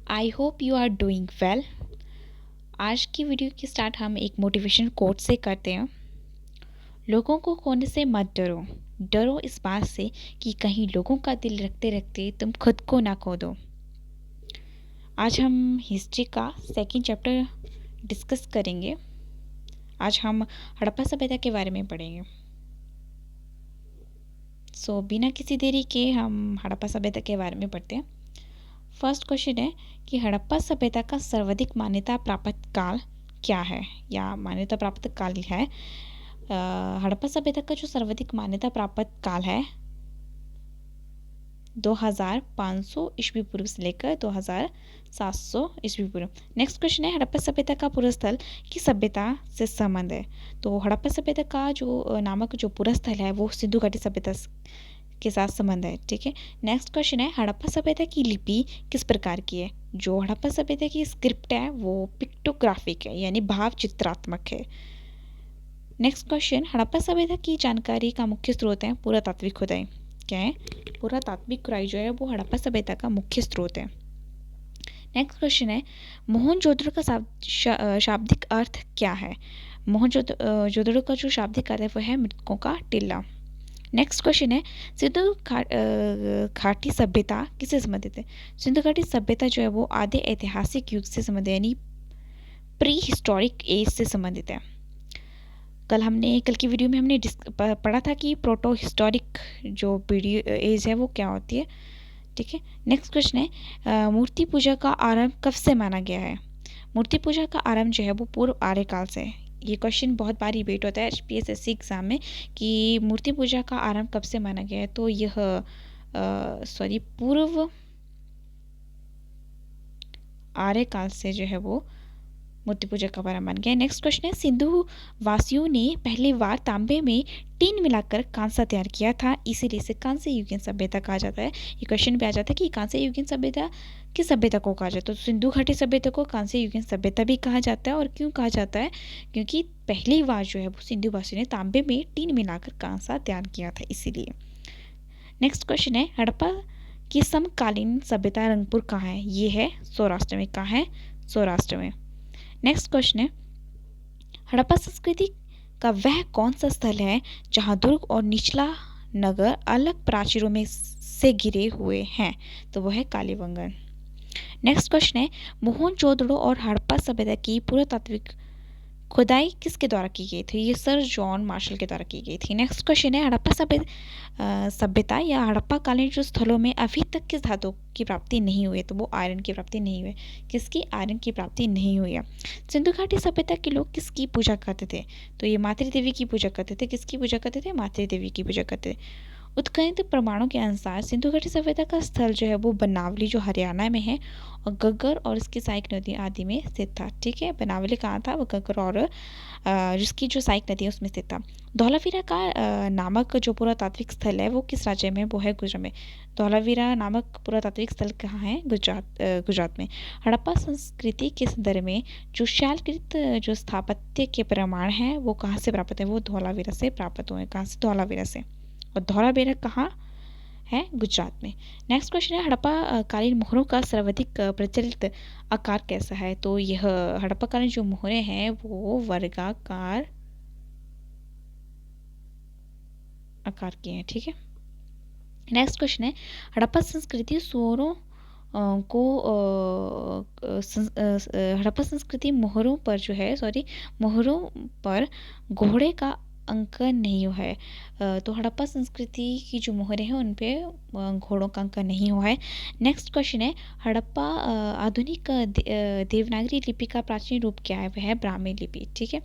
I hope you are doing well. आज की video की स्टार्ट हम एक मोटिवेशन कोट से करते हैं। लोगों को खोने से मत डरो, डरो इस बात से कि कहीं लोगों का दिल रखते रखते तुम खुद को ना खो दो। आज हम हिस्ट्री का सेकंड चैप्टर डिस्कस करेंगे। आज हम हड़प्पा सभ्यता के बारे में पढ़ेंगे। बिना किसी देरी के हम हड़प्पा सभ्यता के बारे में पढ़ते हैं। फर्स्ट क्वेश्चन है कि हड़प्पा सभ्यता का सर्वाधिक मान्यता प्राप्त काल क्या है, या मान्यता प्राप्त काल है। हड़प्पा सभ्यता का जो सर्वाधिक मान्यता प्राप्त काल है 2500 ईस्वी पूर्व से लेकर 2700 ईस्वी पूर्व। नेक्स्ट क्वेश्चन है हड़प्पा सभ्यता का पूरा स्थल किस सभ्यता से संबंध है। तो हड़प्पा सभ्यता का जो नामक जो पूरा स्थल है वो सिंधु घाटी सभ्यता के साथ संबंध है। ठीक है। नेक्स्ट क्वेश्चन है हड़प्पा सभ्यता की लिपि किस प्रकार की है। जो हड़प्पा सभ्यता की स्क्रिप्ट है वो पिक्टोग्राफिक है, यानी भाव चित्रात्मक है। नेक्स्ट क्वेश्चन हड़प्पा सभ्यता की जानकारी का मुख्य स्रोत है पुरातात्विक खुदाई। क्या है? पुरातात्विक खुदाई जो है वो हड़प्पा सभ्यता का मुख्य स्रोत है। नेक्स्ट क्वेश्चन है मोहनजोदड़ो का शाब्दिक अर्थ क्या है। मोहनजोदड़ो का जो शाब्दिक अर्थ है वो है मृतकों का टीला। नेक्स्ट क्वेश्चन है सिंधु घाटी सभ्यता किससे संबंधित है। सिंधु घाटी सभ्यता जो है वो आधे ऐतिहासिक युग से संबंधित है, यानी प्री हिस्टोरिक एज से संबंधित है। कल की वीडियो में हमने पढ़ा था कि प्रोटो हिस्टोरिक जो पीरियड एज है वो क्या होती है। ठीक है। नेक्स्ट क्वेश्चन है मूर्ति पूजा का आरंभ कब से माना गया है। मूर्ति पूजा का आरंभ जो है वो पूर्व आर्यकाल से है। ये क्वेश्चन बहुत बार रिपीट होता है HPSSC एग्जाम में कि मूर्ति पूजा का आरंभ कब से माना गया है। तो यह पूर्व आर्यकाल से जो है वो मूर्ति पूजा का आरंभ माना गया है। नेक्स्ट क्वेश्चन है सिंधु वासियों ने पहली बार तांबे में टीन मिलाकर कांसा तैयार किया था, इसीलिए इसे कांस्य युगीन सभ्यता कहा जाता है। ये क्वेश्चन भी आ जाता है कि कांस्य युगीन सभ्यता किस सभ्यता को कहा जाता है। तो सिंधु घाटी सभ्यता को कांस्य युगीन सभ्यता भी कहा जाता है। और क्यों कहा जाता है? क्योंकि पहली बार जो है वो सिंधु वासियों ने तांबे में टीन मिलाकर कांसा तैयार किया था, इसीलिए। नेक्स्ट क्वेश्चन है हड़प्पा की समकालीन सभ्यता रंगपुर कहाँ है। ये है सौराष्ट्र में। कहाँ है? सौराष्ट्र में। नेक्स्ट क्वेश्चन है हड़प्पा संस्कृति का वह कौन सा स्थल है जहां दुर्ग और निचला नगर अलग प्राचीरों में से घिरे हुए हैं। तो वह है कालीबंगन। नेक्स्ट क्वेश्चन है मोहनजोदड़ो और हड़प्पा सभ्यता की पुरातात्विक खुदाई किसके द्वारा की गई थी। ये सर जॉन मार्शल के द्वारा की गई थी। नेक्स्ट क्वेश्चन है हड़प्पा सभ्यता या हड़प्पा कालीन जो स्थलों में अभी तक किस धातु की प्राप्ति नहीं हुई है। तो वो आयरन की प्राप्ति नहीं हुई। किसकी? आयरन की प्राप्ति नहीं हुई है। सिंधु घाटी सभ्यता के लोग किसकी पूजा करते थे। तो ये मातृ देवी की पूजा करते थे। किसकी पूजा करते थे? मातृ देवी की पूजा करते थे। उत्खनन प्रमाणों के अनुसार सिंधु घाटी सभ्यता का स्थल जो है वो बनावली जो हरियाणा में है और गग्गर और इसकी सहायक नदी आदि में स्थित था। ठीक है। बनावली कहाँ था? वो गग्गर और जिसकी जो सहायक नदी है उसमें स्थित था। धौलावीरा का नामक जो पुरातात्विक स्थल है वो किस राज्य में? वो है गुजरात में। धौलावीरा नामक पुरातात्विक स्थल कहाँ है? गुजरात में। हड़प्पा संस्कृति के संदर्भ में जो शैलकृत जो स्थापत्य के प्रमाण हैं वो कहाँ से प्राप्त है? वो धौलावीरा से प्राप्त हुए। कहाँ से? धौलावीरा से। और धौलावीरा कहाँ है? गुजरात में। नेक्स्ट क्वेश्चन है हड़प्पा कालीन मोहरों का सर्वाधिक प्रचलित आकार कैसा है। तो यह हड़प्पा कालीन जो मोहरे हैं वो वर्गाकार आकार के हैं। ठीक है। नेक्स्ट क्वेश्चन है हड़प्पा संस्कृति स्वरों हड़प्पा संस्कृति मोहरों पर जो है मोहरों पर घोड़े का अंकन नहीं हुआ है। तो हड़प्पा संस्कृति की जो मोहरें हैं उन पे घोड़ों का अंकन नहीं हुआ है। नेक्स्ट क्वेश्चन है हड़प्पा आधुनिक देवनागरी लिपि का प्राचीन रूप क्या है? वह है ब्राह्मी लिपि। ठीक है।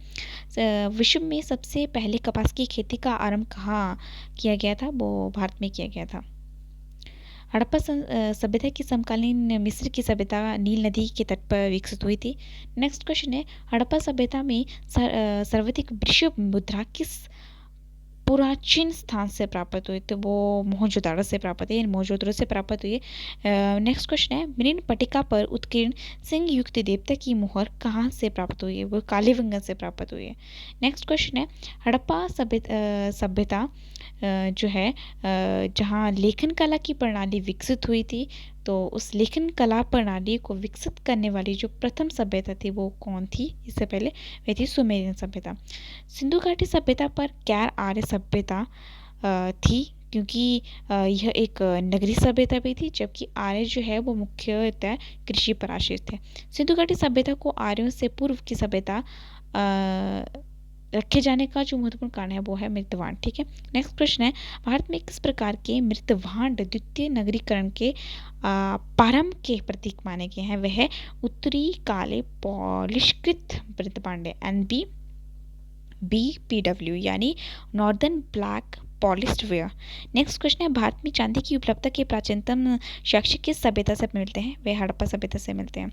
विश्व में सबसे पहले कपास की खेती का आरंभ कहाँ किया गया था? वो भारत में किया गया था। हड़प्पा सभ्यता की समकालीन मिस्र की सभ्यता नील नदी के तट पर विकसित हुई थी। नेक्स्ट क्वेश्चन है हड़प्पा सभ्यता में सर्वाधिक वृषभ मुद्रा किस प्राचीन स्थान से प्राप्त हुई? तो वो मोहनजोदड़ो से प्राप्त है। मोहनजोदड़ो से प्राप्त हुई है। नेक्स्ट क्वेश्चन है मृण पट्टिका पर उत्कीर्ण सिंह युक्त देवता की मोहर कहाँ से प्राप्त हुई है? वो कालीबंगन से प्राप्त हुई है। नेक्स्ट क्वेश्चन है हड़प्पा सभ्यता जो है जहाँ लेखन कला की प्रणाली विकसित हुई थी तो उस लेखन कला प्रणाली को विकसित करने वाली जो प्रथम सभ्यता थी वो कौन थी? इससे पहले वह थी सुमेरियन सभ्यता। सिंधु घाटी सभ्यता पर गैर आर्य सभ्यता थी, क्योंकि यह एक नगरीय सभ्यता भी थी, जबकि आर्य जो है वो मुख्यतः कृषि पर आश्रित थे। सिंधु घाटी सभ्यता को आर्यों से पूर्व की सभ्यता रखे जाने का जो महत्वपूर्ण कारण है वो है मृतवांड। ठीक है, नेक्स्ट प्रश्न है, भारत में किस प्रकार के मृतवांड द्वितीय नगरीकरण के प्रारंभ के प्रतीक माने गए हैं? वह उत्तरी काले पॉलिशकृत मृतपांड NBPW यानी northern black polished where. Next question है, भारत में चांदी की उपलब्धता के प्राचीनतम साक्ष्य किस सभ्यता से मिलते हैं? वे हड़प्पा सभ्यता से मिलते हैं।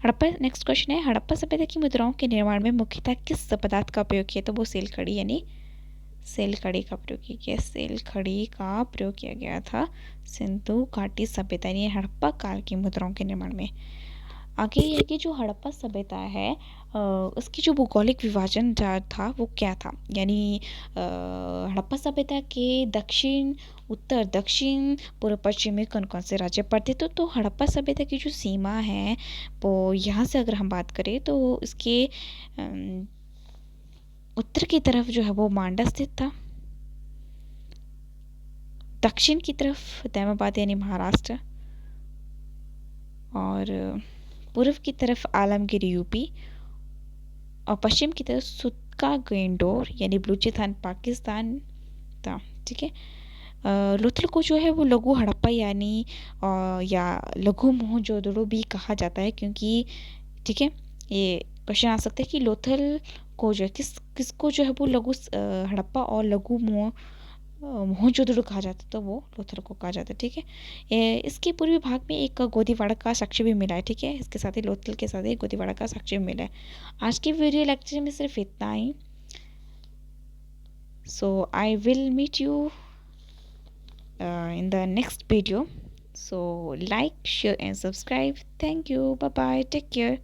हड़प्पा नेक्स्ट क्वेश्चन है, हड़प्पा सभ्यता की मुद्राओं के निर्माण में मुख्यतः किस पदार्थ का प्रयोग किया? तो वो सेल खड़ी यानी सेल खड़ी का प्रयोग किया गया। सेल खड़ी का प्रयोग किया गया था सिंधु घाटी सभ्यता यानी हड़प्पा काल की मुद्राओं के निर्माण में। आगे ये कि जो हड़प्पा सभ्यता है उसकी जो भौगोलिक विभाजन था वो क्या था? यानी हड़प्पा सभ्यता के दक्षिण, उत्तर, दक्षिण, पूर्व, पश्चिम में कौन कौन से राज्य पड़ते? तो हड़प्पा सभ्यता की जो सीमा है वो यहाँ से अगर हम बात करें तो इसके उत्तर की तरफ जो है वो मांडा स्थित था, दक्षिण की तरफ दैमाबाद यानी महाराष्ट्र, और पूर्व की तरफ आलमगीर यूपी, और पश्चिम की तरफ सुत्का गेंडोर यानी बलूचिस्तान पाकिस्तान था। ठीक है, लोथल को जो है वो लघु हड़प्पा यानी या लघु मोहनजोदड़ो भी कहा जाता है, क्योंकि ठीक है ये क्वेश्चन आ सकता है कि लोथल को जो है किसको जो है वो लघु हड़प्पा और लघु मोहनजोदड़ो कहा जाता है, तो वो लोथल को कहा जाता है। ठीक है, इसके पूर्वी भाग में एक गोदीवाड़ा का साक्ष्य भी मिला है। ठीक है, इसके साथ ही लोथल के साथ ही गोदीवाड़ा का साक्ष्य भी मिला है। आज की वीडियो लेक्चर में सिर्फ इतना ही। So I will meet you in the next video. So like, share and subscribe. Thank you. Bye bye. Take care.